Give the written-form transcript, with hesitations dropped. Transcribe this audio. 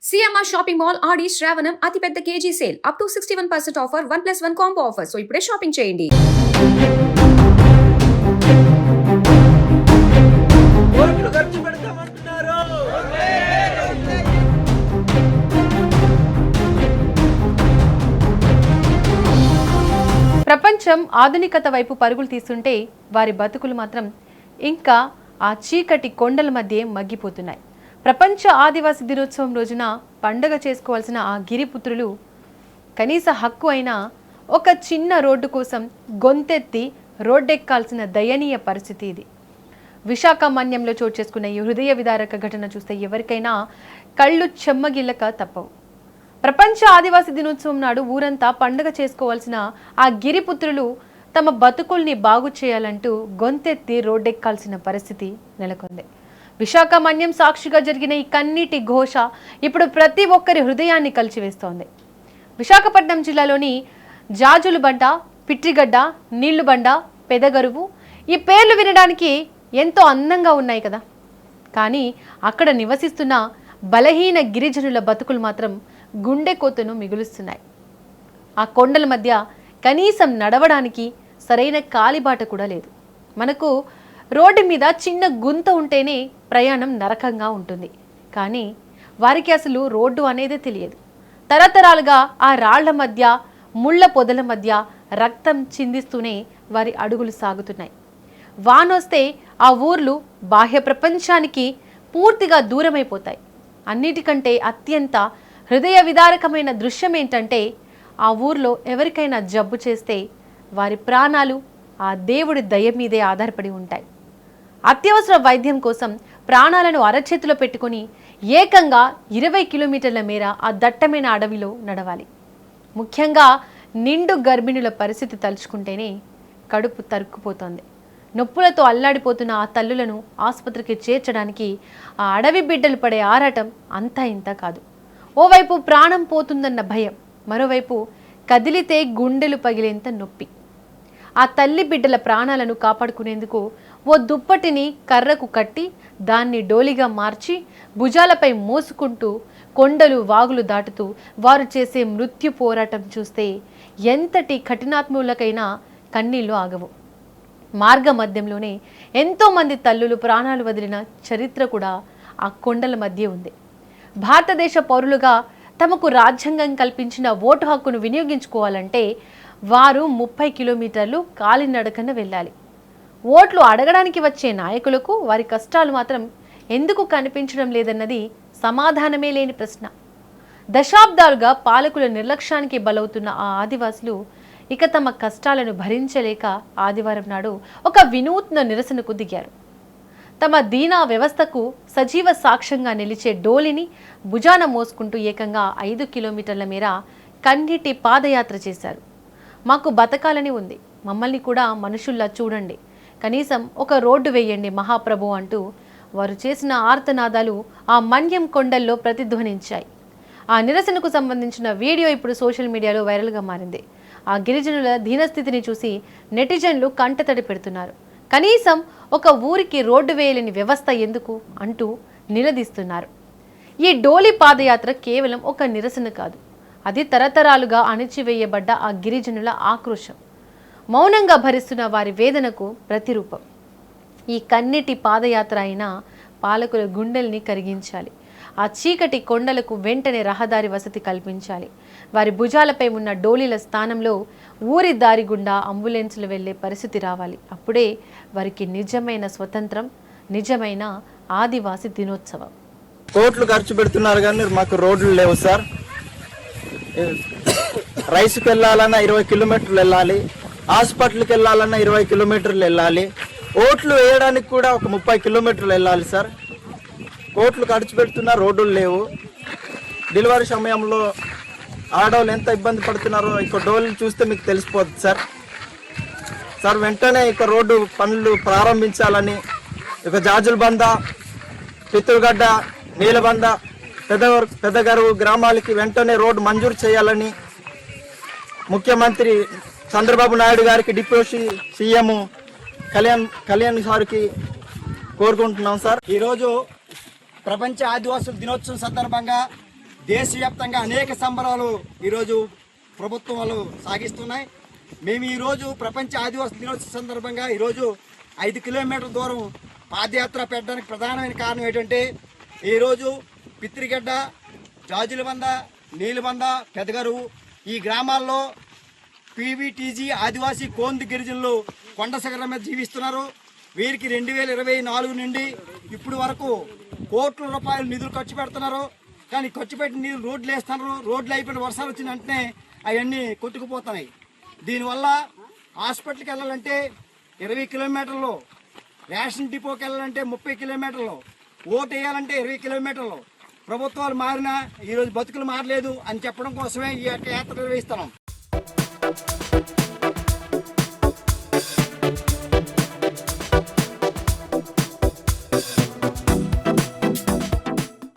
CMR shopping mall ఆడి శ్రావణం అతిపెద్ద KG sale up to 61% offer 1+1 combo offer. So ఇప్పుడే shopping చేయండి. ప్రపంచం ఆధునికత వైపు పరుగులు తీస్తుంటే వారి బతుకులు మాత్రం ఇంకా ఆ చీకటి కొండల మధ్య మగ్గిపోతున్నాయి. ప్రపంచ ఆదివాసీ దినోత్సవం రోజున పండగ చేసుకోవాల్సిన ఆ గిరిపుత్రులు కనీస హక్కు అయిన ఒక చిన్న రోడ్డు కోసం గొంతెత్తి రోడ్డెక్కాల్సిన దయనీయ పరిస్థితి ఇది. విశాఖ మన్యంలో చోటు చేసుకున్న ఈ హృదయ విదారక ఘటన చూస్తే ఎవరికైనా కళ్ళు చెమ్మగిల్లక తప్పవు. ప్రపంచ ఆదివాసీ దినోత్సవం నాడు ఊరంతా పండుగ చేసుకోవాల్సిన ఆ గిరిపుత్రులు తమ బతుకుల్ని బాగు చేయాలంటూ గొంతెత్తి రోడ్డెక్కాల్సిన పరిస్థితి నెలకొంది. విశాఖ మన్యం సాక్షిగా జరిగిన ఈ కన్నీటి ఘోష ఇప్పుడు ప్రతి ఒక్కరి హృదయాన్ని కలిచివేస్తోంది. విశాఖపట్నం జిల్లాలోని జాజులుబండ, పిట్రిగడ్డ, నీళ్లుబండ, పెదగరువు ఈ పేర్లు వినడానికి ఎంతో అందంగా ఉన్నాయి కదా. కానీ అక్కడ నివసిస్తున్న బలహీన గిరిజనుల బతుకులు మాత్రం గుండె కోతను మిగులుస్తున్నాయి. ఆ కొండల మధ్య కనీసం నడవడానికి సరైన కాలిబాట కూడా లేదు. మనకు రోడ్డు మీద చిన్న గుంత ఉంటేనే ప్రయాణం నరకంగా ఉంటుంది. కానీ వారికి అసలు రోడ్డు అనేది తెలియదు. తరతరాలుగా ఆ రాళ్ల మధ్య, ముళ్ళ పొదల మధ్య రక్తం చిందిస్తూనే వారి అడుగులు సాగుతున్నాయి. వానొస్తే ఆ ఊర్లు బాహ్య ప్రపంచానికి పూర్తిగా దూరమైపోతాయి. అన్నిటికంటే అత్యంత హృదయ విదారకమైన దృశ్యం ఏంటంటే ఆ ఊర్లో ఎవరికైనా జబ్బు చేస్తే వారి ప్రాణాలు ఆ దేవుడి దయ మీదే ఆధారపడి ఉంటాయి. అత్యవసర వైద్యం కోసం ప్రాణాలను అరచేతిలో పెట్టుకుని ఏకంగా 20 కిలోమీటర్ల మేర ఆ దట్టమైన అడవిలో నడవాలి. ముఖ్యంగా నిండు గర్భిణుల పరిస్థితి తలుచుకుంటేనే కడుపు తరుక్కుపోతోంది. నొప్పులతో అల్లాడిపోతున్న ఆ తల్లులను ఆసుపత్రికి చేర్చడానికి ఆ అడవి బిడ్డలు పడే ఆరాటం అంతా ఇంత కాదు. ఓవైపు ప్రాణం పోతుందన్న భయం, మరోవైపు కదిలితే గుండెలు పగిలేంత నొప్పి. ఆ తల్లి బిడ్డల ప్రాణాలను కాపాడుకునేందుకు ఓ దుప్పటిని కర్రకు కట్టి దాన్ని డోలిగా మార్చి భుజాలపై మోసుకుంటూ కొండలు వాగులు దాటుతూ వారు చేసే మృత్యు పోరాటం చూస్తే ఎంతటి కఠినాత్ములకైనా కన్నీళ్లు ఆగవు. మార్గ మధ్యంలోనే ఎంతోమంది తల్లులు ప్రాణాలు వదిలిన చరిత్ర కూడా ఆ కొండల మధ్య ఉంది. భారతదేశ పౌరులుగా తమకు రాజ్యాంగం కల్పించిన ఓటు హక్కును వినియోగించుకోవాలంటే వారు 30 కిలోమీటర్లు కాలినడకన వెళ్ళాలి. ఓట్లు అడగడానికి వచ్చే నాయకులకు వారి కష్టాలు మాత్రం ఎందుకు కనిపించడం లేదన్నది సమాధానమే లేని ప్రశ్న. దశాబ్దాలుగా పాలకుల నిర్లక్ష్యానికి బలవుతున్న ఆ ఆదివాసులు ఇక తమ కష్టాలను భరించలేక ఆదివారం నాడు ఒక వినూత్న నిరసనకు దిగారు. తమ దీనా వ్యవస్థకు సజీవ సాక్ష్యంగా నిలిచే డోలిని భుజాన మోసుకుంటూ ఏకంగా 5 కిలోమీటర్ల మేర కన్నీటి పాదయాత్ర చేశారు. మాకు బతకాలని ఉంది, మమ్మల్ని కూడా మనుషుల్లా చూడండి, కనీసం ఒక రోడ్డు వేయండి మహాప్రభు అంటూ వారు చేసిన ఆర్తనాదాలు ఆ మన్యం కొండల్లో ప్రతిధ్వనించాయి. ఆ నిరసనకు సంబంధించిన వీడియో ఇప్పుడు సోషల్ మీడియాలో వైరల్గా మారింది. ఆ గిరిజనుల దీనస్థితిని చూసి నెటిజన్లు కంటతడి పెడుతున్నారు. కనీసం ఒక ఊరికి రోడ్డు వేయలేని వ్యవస్థ ఎందుకు అంటూ నిలదీస్తున్నారు. ఈ డోలి పాదయాత్ర కేవలం ఒక నిరసన కాదు, అది తరతరాలుగా అణిచివేయబడ్డ ఆ గిరిజనుల ఆక్రోశం, మౌనంగా భరిస్తున్న వారి వేదనకు ప్రతిరూపం. ఈ కన్నీటి పాదయాత్ర అయినా పాలకుల గుండెల్ని కరిగించాలి. ఆ చీకటి కొండలకు వెంటనే రహదారి వసతి కల్పించాలి. వారి భుజాలపై ఉన్న డోలీల స్థానంలో ఊరి దారి గుండా అంబులెన్సులు వెళ్లే పరిస్థితి రావాలి. అప్పుడే వారికి నిజమైన స్వతంత్రం, నిజమైన ఆదివాసీ దినోత్సవం. కోట్లు ఖర్చు పెడుతున్నారు కానీ మాకు రోడ్లు లేవు సార్. రైస్కి వెళ్ళాలన్నా 20 కిలోమీటర్లు వెళ్ళాలి, హాస్పిటల్కి వెళ్ళాలన్నా 20 కిలోమీటర్లు వెళ్ళాలి, ఓట్లు వేయడానికి కూడా ఒక 30 కిలోమీటర్లు వెళ్ళాలి సార్. కోట్లు ఖర్చు పెడుతున్నా రోడ్లు లేవు. డెలివరీ సమయంలో ఆడవాళ్ళు ఎంత ఇబ్బంది పడుతున్నారో ఇక డోలు చూస్తే మీకు తెలిసిపోతుంది సార్. సార్ వెంటనే ఇక రోడ్డు పనులు ప్రారంభించాలని ఇక జాజులబంద, పిత్రుగడ్డ, నీలబంద, పెదగరువు గ్రామాలకి వెంటనే రోడ్డు మంజూరు చేయాలని ముఖ్యమంత్రి చంద్రబాబు నాయుడు గారికి, డిప్యూటీ సీఎం కళ్యాణ్ సార్కి కోరుకుంటున్నాం సార్. ఈరోజు ప్రపంచ ఆదివాసుల దినోత్సవం సందర్భంగా దేశవ్యాప్తంగా అనేక సంబరాలు ఈరోజు ప్రభుత్వం వాళ్ళు సాగిస్తున్నాయి. మేము ఈరోజు ప్రపంచ ఆదివాసీ దినోత్సవ సందర్భంగా ఈరోజు 5 కిలోమీటర్ల దూరం పాదయాత్ర పెట్టడానికి ప్రధానమైన కారణం ఏంటంటే ఈరోజు పిత్రిగడ్డ, జాజులబంద, నీలబంద, పెదగరువు ఈ గ్రామాల్లో పీవీటీజీ ఆదివాసీ కోంది గిరిజనులు కొండ శిఖరం మీద జీవిస్తున్నారు. వీరికి 2024 నుండి ఇప్పుడు వరకు కోట్ల రూపాయలు నిధులు ఖర్చు పెడుతున్నారు. కానీ ఖర్చు పెట్టిన నిధులు రోడ్లు వేస్తున్నారు. రోడ్లు అయిపోయిన వర్షాలు వచ్చిన వెంటనే అవన్నీ కొట్టుకుపోతున్నాయి. దీనివల్ల హాస్పిటల్కి వెళ్ళాలంటే 20 కిలోమీటర్లు, రేషన్ డిపోకి వెళ్ళాలంటే 30 కిలోమీటర్లు, ఓటు వేయాలంటే 20 కిలోమీటర్లు. ప్రభుత్వాలు మారినా ఈరోజు బతుకులు మారలేదు అని చెప్పడం కోసమే ఈ యొక్క యాత్ర నిర్వహిస్తున్నాం.